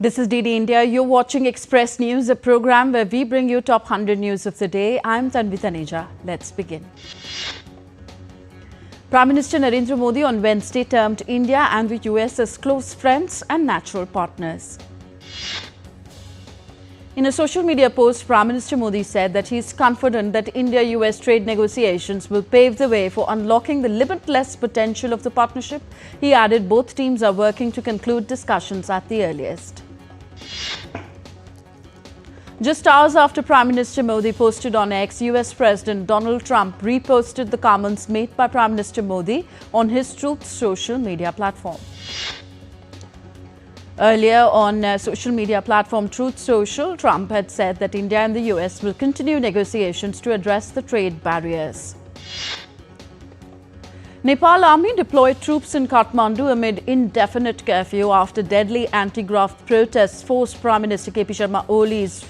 This is DD India. You're watching Express News, a program where we bring you top 100 news of the day. I'm Tanvi Taneja. Let's begin. Prime Minister Narendra Modi on Wednesday termed India and the US as close friends and natural partners. In a social media post, Prime Minister Modi said that he is confident that India-US trade negotiations will pave the way for unlocking the limitless potential of the partnership. He added both teams are working to conclude discussions at the earliest. Just hours after Prime Minister Modi posted on X, US President Donald Trump reposted the comments made by Prime Minister Modi on his Truth social media platform. Earlier on social media platform Truth Social, Trump had said that India and the US will continue negotiations to address the trade barriers. Nepal army deployed troops in Kathmandu amid indefinite curfew after deadly anti-graft protests forced Prime Minister KP Sharma Oli's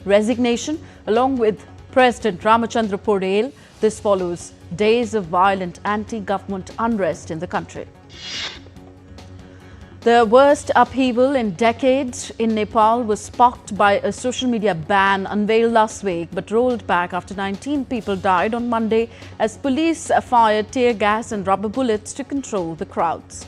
resignation along with President Ramachandra Porel. This follows days of violent anti-government unrest in the country. The worst upheaval in decades in Nepal was sparked by a social media ban unveiled last week but rolled back after 19 people died on Monday as police fired tear gas and rubber bullets to control the crowds.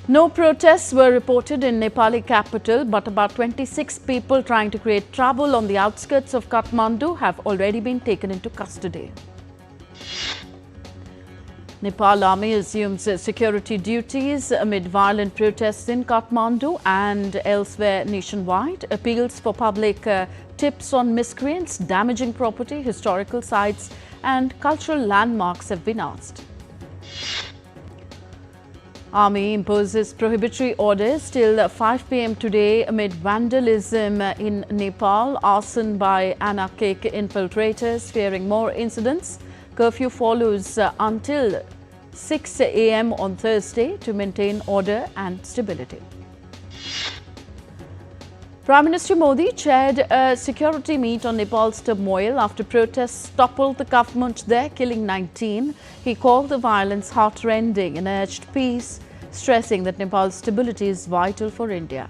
No protests were reported in Nepali capital, but about 26 people trying to create trouble on the outskirts of Kathmandu have already been taken into custody. Nepal army assumes security duties amid violent protests in Kathmandu and elsewhere nationwide. Appeals for public tips on miscreants damaging property, historical sites and cultural landmarks have been asked. Army imposes prohibitory orders till 5 p.m. today amid vandalism in Nepal, arson by anarchic infiltrators, fearing more incidents. Curfew follows until 6 a.m. on Thursday to maintain order and stability. Prime Minister Modi chaired a security meet on Nepal's turmoil after protests toppled the government there, killing 19. He called the violence heartrending and urged peace, stressing that Nepal's stability is vital for India.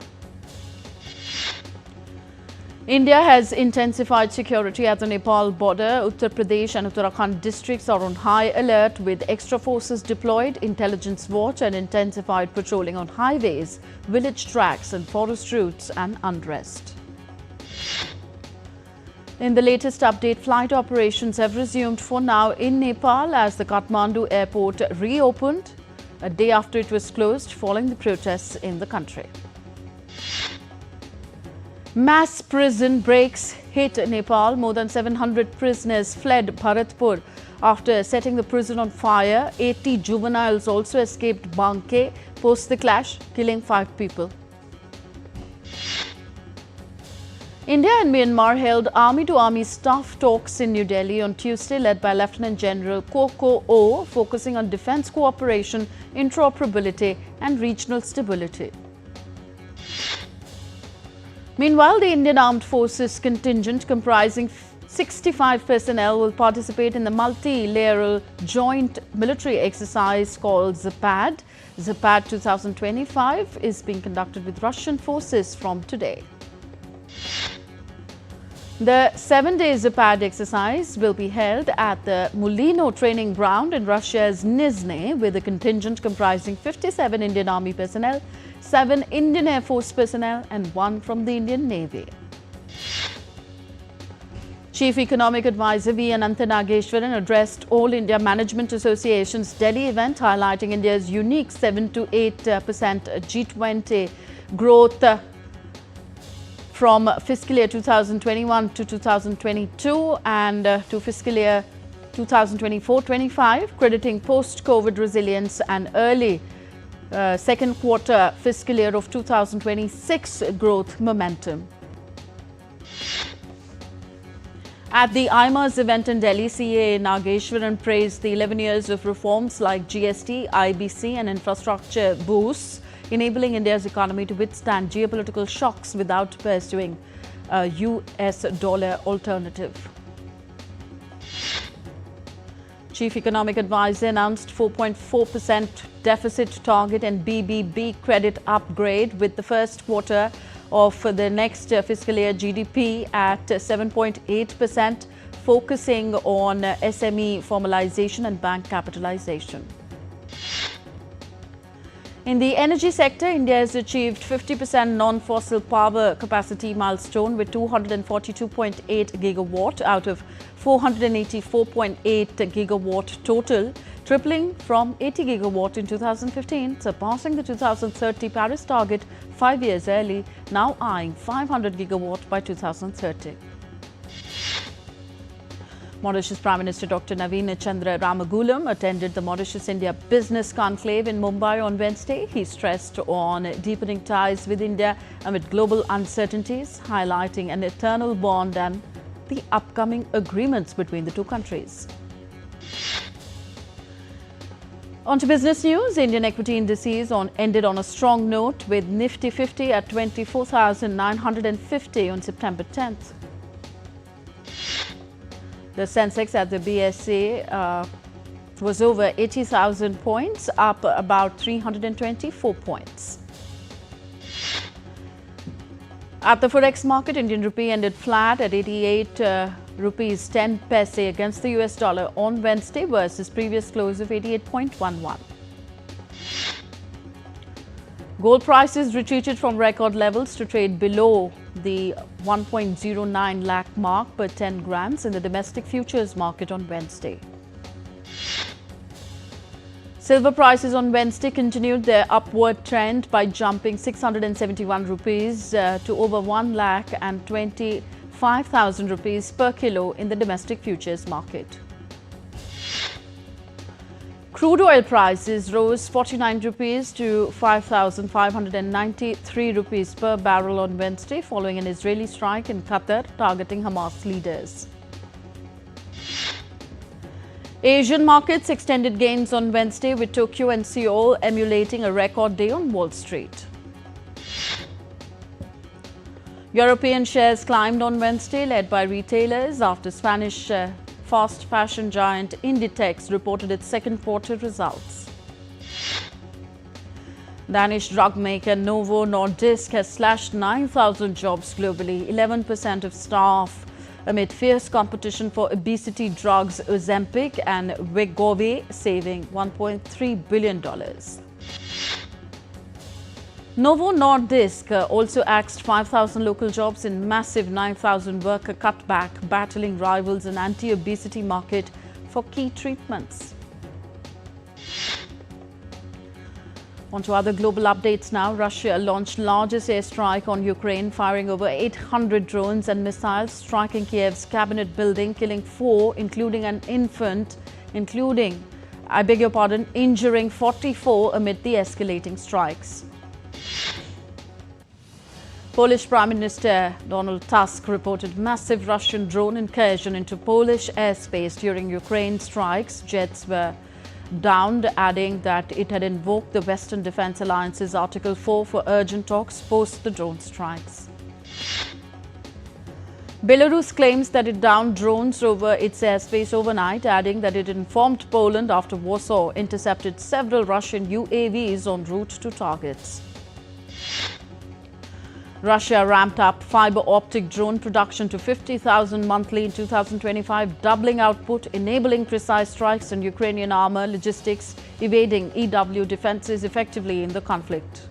India has intensified security at the Nepal border. Uttar Pradesh and Uttarakhand districts are on high alert with extra forces deployed, intelligence watch and intensified patrolling on highways, village tracks and forest routes and unrest. In the latest update, flight operations have resumed for now in Nepal as the Kathmandu airport reopened a day after it was closed following the protests in the country. Mass prison breaks hit Nepal. More than 700 prisoners fled Bharatpur after setting the prison on fire. 80 juveniles also escaped Banke post the clash, killing 5 people. India and Myanmar held army-to-army staff talks in New Delhi on Tuesday, led by Lieutenant General Koko O, focusing on defence cooperation, interoperability and regional stability. Meanwhile, the Indian Armed Forces contingent comprising 65 personnel will participate in the multi-layeral joint military exercise called ZAPAD. ZAPAD 2025 is being conducted with Russian forces from today. The 7-day ZAPAD exercise will be held at the Mulino training ground in Russia's Nizhny, with a contingent comprising 57 Indian Army personnel, 7 Indian Air Force personnel and 1 from the Indian Navy. Chief Economic Advisor V. Anantha Nageshwaran addressed All India Management Association's Delhi event, highlighting India's unique 7 to 8% G20 growth from fiscal year 2021 to 2022 and to fiscal year 2024-25, crediting post-COVID resilience and early second quarter fiscal year of 2026 growth momentum. At the IMA's event in Delhi, CA Nageshwaran praised the 11 years of reforms like GST, IBC and infrastructure boosts, enabling India's economy to withstand geopolitical shocks without pursuing a US dollar alternative. Chief Economic Advisor announced 4.4% deficit target and BBB credit upgrade with the first quarter of the next fiscal year GDP at 7.8%, focusing on SME formalization and bank capitalization. In the energy sector, India has achieved 50% non-fossil power capacity milestone with 242.8 gigawatt out of 484.8 gigawatt total, tripling from 80 gigawatt in 2015, surpassing the 2030 Paris target 5 years early, now eyeing 500 gigawatt by 2030. Mauritius Prime Minister Dr. Naveen Chandra Ramagulam attended the Mauritius-India Business Conclave in Mumbai on Wednesday. He stressed on deepening ties with India amid global uncertainties, highlighting an eternal bond and the upcoming agreements between the two countries. On to business news. Indian equity indices ended on a strong note with Nifty 50 at 24,950 on September 10th. The Sensex at the BSE was over 80,000 points, up about 324 points. At the Forex market, Indian rupee ended flat at 88 rupees 10 paise against the US dollar on Wednesday versus previous close of 88.11. Gold prices retreated from record levels to trade below the 1.09 lakh mark per 10 grams in the domestic futures market on Wednesday. Silver prices on Wednesday continued their upward trend by jumping 671 rupees to over 1,25,000 rupees per kilo in the domestic futures market. Crude oil prices rose 49 rupees to 5,593 rupees per barrel on Wednesday following an Israeli strike in Qatar targeting Hamas leaders. Asian markets extended gains on Wednesday with Tokyo and Seoul emulating a record day on Wall Street. European shares climbed on Wednesday led by retailers after Spanish fast fashion giant Inditex reported its second quarter results. Danish drug maker Novo Nordisk has slashed 9,000 jobs globally, 11% of staff amid fierce competition for obesity drugs Ozempic and Wegovy, saving $1.3 billion. Novo Nordisk also axed 5,000 local jobs in massive 9,000 worker cutback, battling rivals in anti-obesity market for key treatments. On to other global updates now. Russia launched largest airstrike on Ukraine, firing over 800 drones and missiles, striking Kiev's cabinet building, killing 4, including an infant, injuring 44 amid the escalating strikes. Polish Prime Minister Donald Tusk reported massive Russian drone incursion into Polish airspace during Ukraine strikes. Jets were downed, adding that it had invoked the Western Defense Alliance's Article 4 for urgent talks post the drone strikes. Belarus claims that it downed drones over its airspace overnight, adding that it informed Poland after Warsaw intercepted several Russian UAVs en route to targets. Russia ramped up fiber optic drone production to 50,000 monthly in 2025, doubling output, enabling precise strikes on Ukrainian armor logistics, evading EW defenses effectively in the conflict.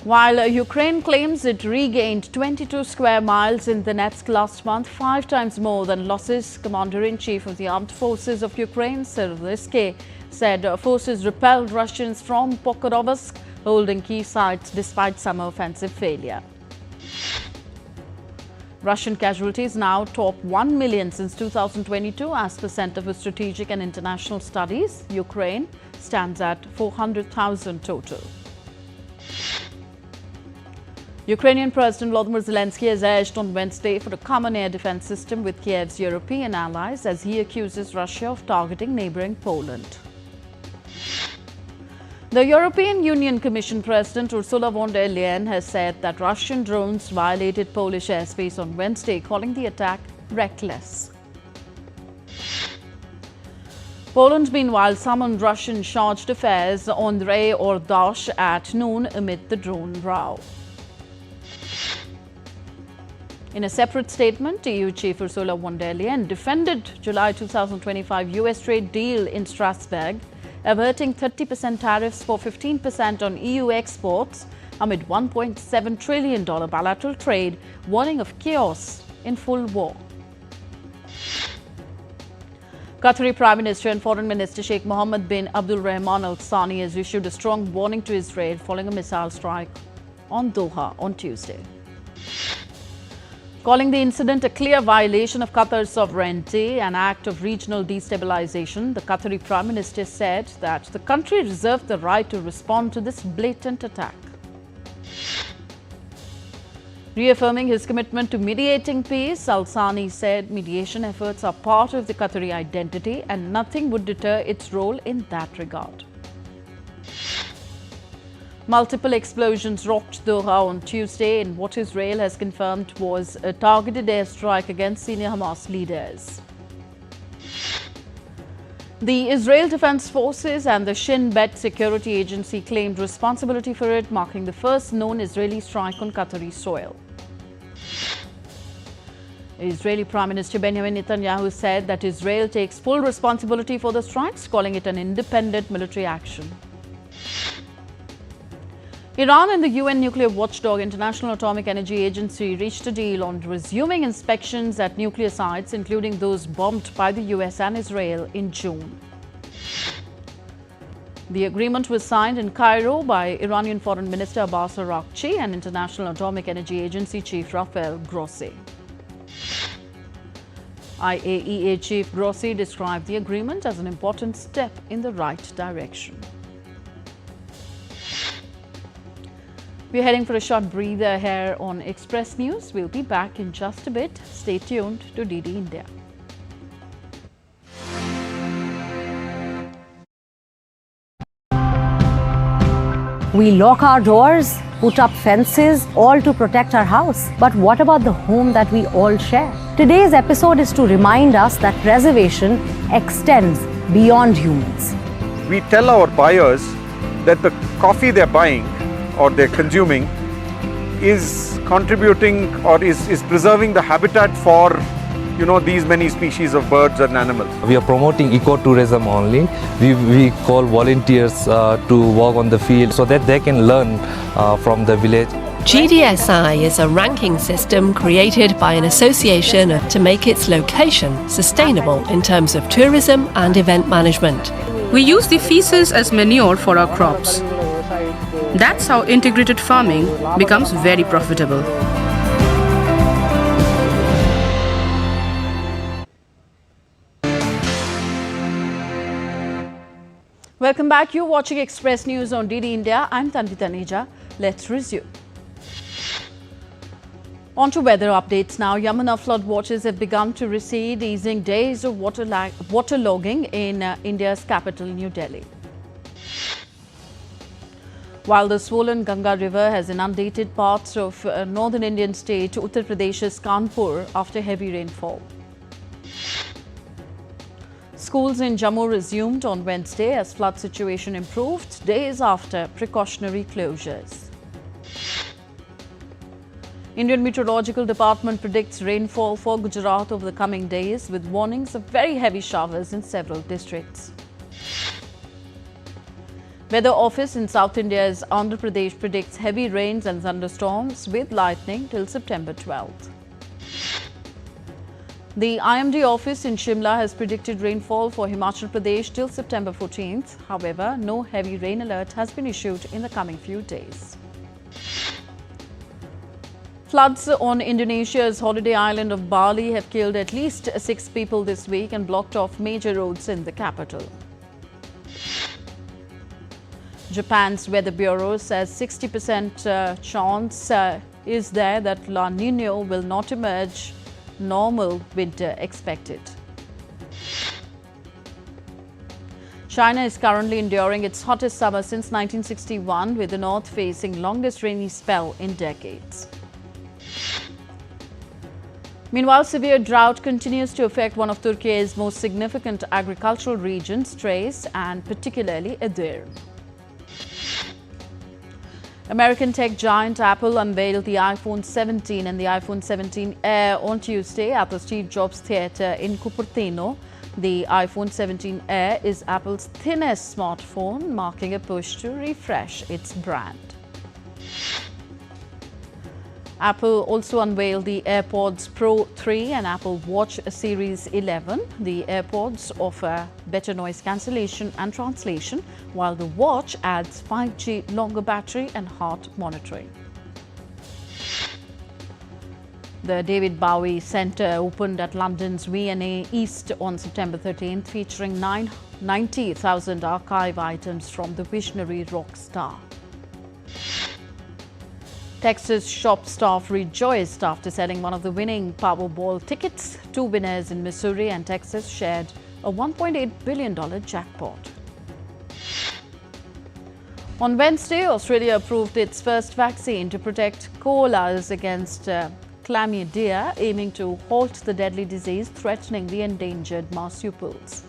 While Ukraine claims it regained 22 square miles in Donetsk last month, 5 times more than losses, Commander-in-Chief of the Armed Forces of Ukraine, Servysky, said forces repelled Russians from Pokrovsk, holding key sites despite summer offensive failure. Russian casualties now top 1 million since 2022 as per Center for Strategic and International Studies. Ukraine stands at 400,000 total. Ukrainian President Volodymyr Zelensky has urged on Wednesday for a common air defense system with Kiev's European allies as he accuses Russia of targeting neighboring Poland. The European Union Commission President Ursula von der Leyen has said that Russian drones violated Polish airspace on Wednesday, calling the attack reckless. Poland, meanwhile, summoned Russian chargé d'affaires Andrei Ordash at noon amid the drone row. In a separate statement, EU Chief Ursula von der Leyen defended July 2025 US trade deal in Strasbourg, averting 30% tariffs for 15% on EU exports amid $1.7 trillion bilateral trade, warning of chaos in full war. Qatari Prime Minister and Foreign Minister Sheikh Mohammed bin Abdul Rahman Al Thani has issued a strong warning to Israel following a missile strike on Doha on Tuesday. Calling the incident a clear violation of Qatar's sovereignty, an act of regional destabilization, the Qatari Prime Minister said that the country reserved the right to respond to this blatant attack. Reaffirming his commitment to mediating peace, Al Thani said mediation efforts are part of the Qatari identity and nothing would deter its role in that regard. Multiple explosions rocked Doha on Tuesday in what Israel has confirmed was a targeted airstrike against senior Hamas leaders. The Israel Defense Forces and the Shin Bet Security Agency claimed responsibility for it, marking the first known Israeli strike on Qatari soil. Israeli Prime Minister Benjamin Netanyahu said that Israel takes full responsibility for the strikes, calling it an independent military action. Iran and the UN nuclear watchdog International Atomic Energy Agency reached a deal on resuming inspections at nuclear sites, including those bombed by the US and Israel in June. The agreement was signed in Cairo by Iranian Foreign Minister Abbas Araghchi and International Atomic Energy Agency Chief Rafael Grossi. IAEA Chief Grossi described the agreement as an important step in the right direction. We're heading for a short breather here on Express News. We'll be back in just a bit. Stay tuned to DD India. We lock our doors, put up fences, all to protect our house. But what about the home that we all share? Today's episode is to remind us that preservation extends beyond humans. We tell our buyers that the coffee they're buying or they're consuming is contributing or is preserving the habitat for these many species of birds and animals. We are promoting ecotourism only. We call volunteers to walk on the field so that they can learn from the village. GDSI is a ranking system created by an association to make its location sustainable in terms of tourism and event management. We use the feces as manure for our crops. That's how integrated farming becomes very profitable. Welcome back. You're watching Express News on DD India. I'm Tanvi Taneja. Let's resume. On to weather updates now. Yamuna flood watches have begun to recede, easing days of waterlogging in India's capital, New Delhi. While the swollen Ganga River has inundated parts of northern Indian state Uttar Pradesh's Kanpur after heavy rainfall. Schools in Jammu resumed on Wednesday as flood situation improved days after precautionary closures. Indian Meteorological Department predicts rainfall for Gujarat over the coming days with warnings of very heavy showers in several districts. Weather Office in South India's Andhra Pradesh predicts heavy rains and thunderstorms with lightning till September 12th. The IMD office in Shimla has predicted rainfall for Himachal Pradesh till September 14th. However, no heavy rain alert has been issued in the coming few days. Floods on Indonesia's holiday island of Bali have killed at least 6 people this week and blocked off major roads in the capital. Japan's Weather Bureau says 60% chance is there that La Niña will not emerge. Normal winter expected. China is currently enduring its hottest summer since 1961, with the north facing longest rainy spell in decades. Meanwhile, severe drought continues to affect one of Turkey's most significant agricultural regions, Thrace, and particularly Edirne. American tech giant Apple unveiled the iPhone 17 and the iPhone 17 Air on Tuesday at the Steve Jobs Theatre in Cupertino. The iPhone 17 Air is Apple's thinnest smartphone, marking a push to refresh its brand. Apple also unveiled the AirPods Pro 3 and Apple Watch Series 11. The AirPods offer better noise cancellation and translation, while the watch adds 5G longer battery and heart monitoring. The David Bowie Centre opened at London's V&A East on September 13th, featuring 90,000 archive items from the visionary rock star. Texas shop staff rejoiced after selling one of the winning Powerball tickets. 2 winners in Missouri and Texas shared a $1.8 billion jackpot. On Wednesday, Australia approved its first vaccine to protect koalas against chlamydia, aiming to halt the deadly disease threatening the endangered marsupials.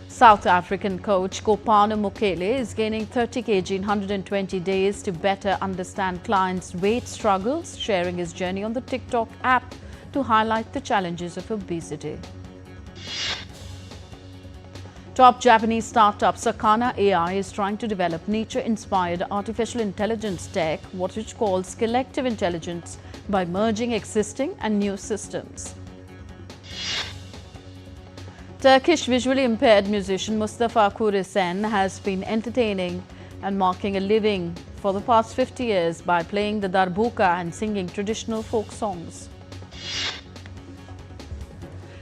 South African coach Kopano Mokele is gaining 30 kg in 120 days to better understand clients' weight struggles, sharing his journey on the TikTok app to highlight the challenges of obesity. Top Japanese startup Sakana AI is trying to develop nature-inspired artificial intelligence tech, what it calls collective intelligence, by merging existing and new systems. Turkish visually impaired musician Mustafa Kurisen has been entertaining and making a living for the past 50 years by playing the darbuka and singing traditional folk songs.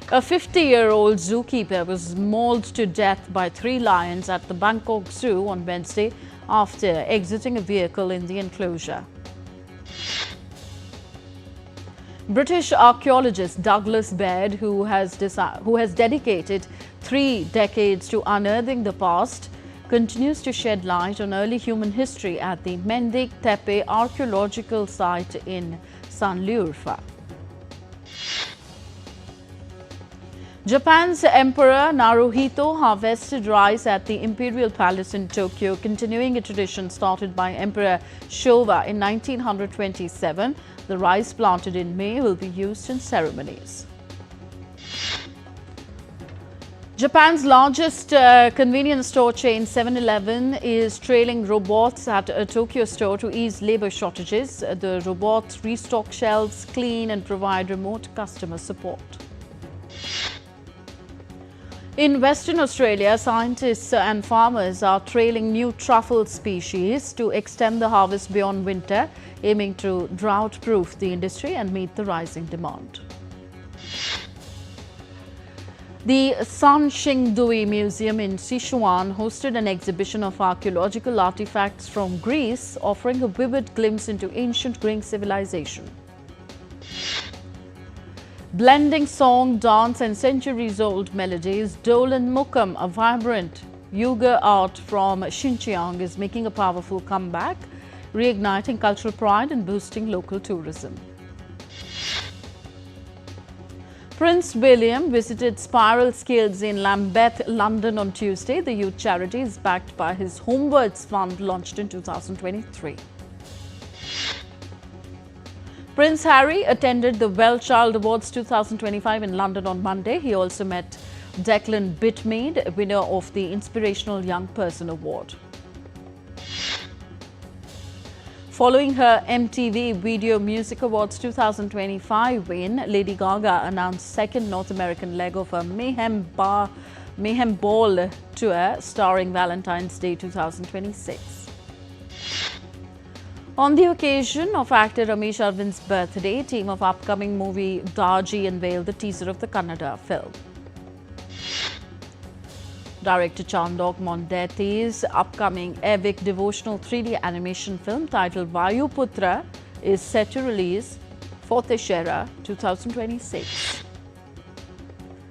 A 50-year-old zookeeper was mauled to death by 3 lions at the Bangkok Zoo on Wednesday after exiting a vehicle in the enclosure. British archaeologist Douglas Baird, who has dedicated 3 decades to unearthing the past, continues to shed light on early human history at the Mendik Tepe archaeological site in Sanliurfa. Japan's Emperor Naruhito harvested rice at the Imperial Palace in Tokyo, continuing a tradition started by Emperor Showa in 1927. The rice planted in May will be used in ceremonies. Japan's largest convenience store chain 7-Eleven is trailing robots at a Tokyo store to ease labor shortages. The robots restock shelves, clean and provide remote customer support. In Western Australia, scientists and farmers are trailing new truffle species to extend the harvest beyond winter, aiming to drought-proof the industry and meet the rising demand. The San Shingdui Museum in Sichuan hosted an exhibition of archaeological artifacts from Greece, offering a vivid glimpse into ancient Greek civilization. Blending song, dance and centuries-old melodies, Dol and Mukam, a vibrant Uyghur art from Xinjiang, is making a powerful comeback, reigniting cultural pride and boosting local tourism. Prince William visited Spiral Skills in Lambeth, London on Tuesday. The youth charity is backed by his Homewards Fund, launched in 2023. Prince Harry attended the Well Child Awards 2025 in London on Monday. He also met Declan Bitmead, winner of the Inspirational Young Person Award. Following her MTV Video Music Awards 2025 win, Lady Gaga announced second North American leg of her Mayhem Ball tour starring Valentine's Day 2026. On the occasion of actor Ramesh Arvind's birthday, team of upcoming movie Daji unveiled the teaser of the Kannada film. Director Chandok Mondetti's upcoming epic devotional 3D animation film titled Vayuputra is set to release 4th Ashera 2026.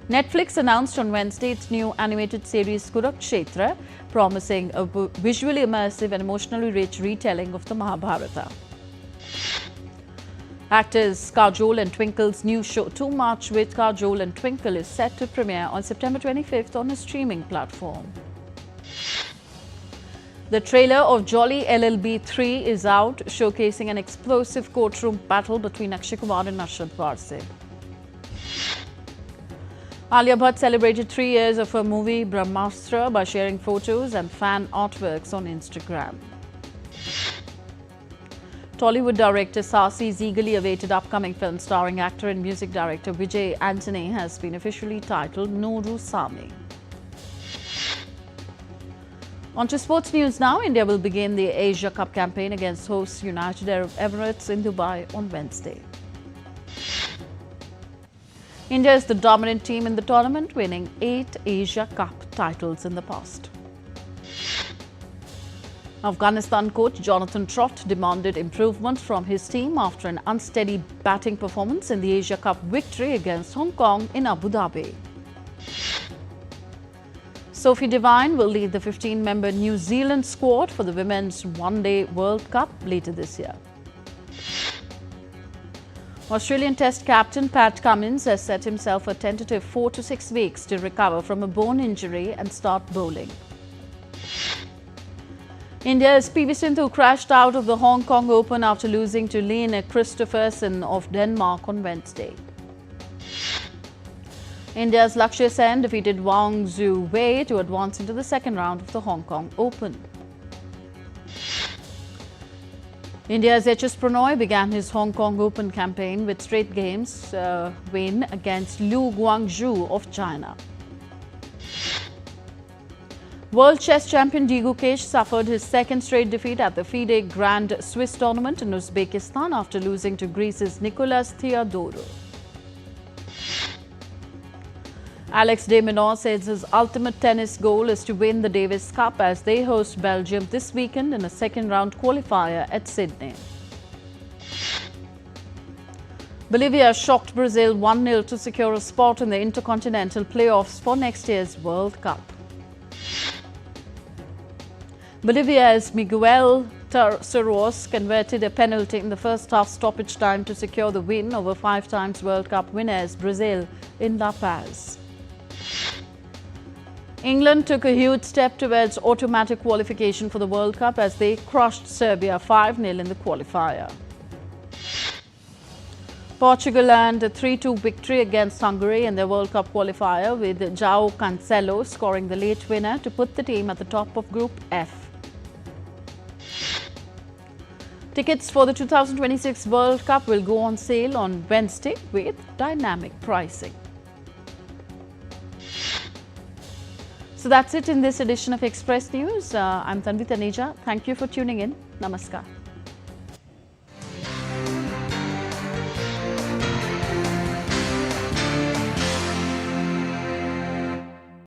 Netflix announced on Wednesday its new animated series Kurukshetra, promising a visually immersive and emotionally rich retelling of the Mahabharata. Actors Kajol and Twinkle's new show Too Much with Kajol and Twinkle is set to premiere on September 25th on a streaming platform. The trailer of Jolly LLB 3 is out, showcasing an explosive courtroom battle between Akshay Kumar and Nusrat Varseh. Alia Bhatt celebrated 3 years of her movie Brahmastra by sharing photos and fan artworks on Instagram. Tollywood director Sasi's eagerly awaited upcoming film starring actor and music director Vijay Antony has been officially titled Nooru Sami. On to sports news now. India will begin the Asia Cup campaign against host United Arab Emirates in Dubai on Wednesday. India is the dominant team in the tournament, winning 8 Asia Cup titles in the past. Afghanistan coach Jonathan Trott demanded improvements from his team after an unsteady batting performance in the Asia Cup victory against Hong Kong in Abu Dhabi. Sophie Devine will lead the 15-member New Zealand squad for the Women's One-Day World Cup later this year. Australian Test captain Pat Cummins has set himself a tentative 4 to 6 weeks to recover from a bone injury and start bowling. India's PV Sindhu crashed out of the Hong Kong Open after losing to Line Kristoffersen of Denmark on Wednesday. India's Lakshya Sen defeated Wang Zhu Wei to advance into the second round of the Hong Kong Open. India's HS Pranoy began his Hong Kong Open campaign with straight games win against Liu Guangzhou of China. World chess champion Diego Kesh suffered his second straight defeat at the FIDE Grand Swiss tournament in Uzbekistan after losing to Greece's Nicolas Theodorou. Alex de Minaur says his ultimate tennis goal is to win the Davis Cup as they host Belgium this weekend in a second-round qualifier at Sydney. Bolivia shocked Brazil 1-0 to secure a spot in the Intercontinental playoffs for next year's World Cup. Bolivia's Miguel Terceros converted a penalty in the first half stoppage time to secure the win over 5 times World Cup winners Brazil in La Paz. England took a huge step towards automatic qualification for the World Cup as they crushed Serbia 5-0 in the qualifier. Portugal earned a 3-2 victory against Hungary in their World Cup qualifier, with João Cancelo scoring the late winner to put the team at the top of Group F. Tickets for the 2026 World Cup will go on sale on Wednesday with dynamic pricing. So that's it in this edition of Express News. I'm Tanvi Taneja. Thank you for tuning in. Namaskar.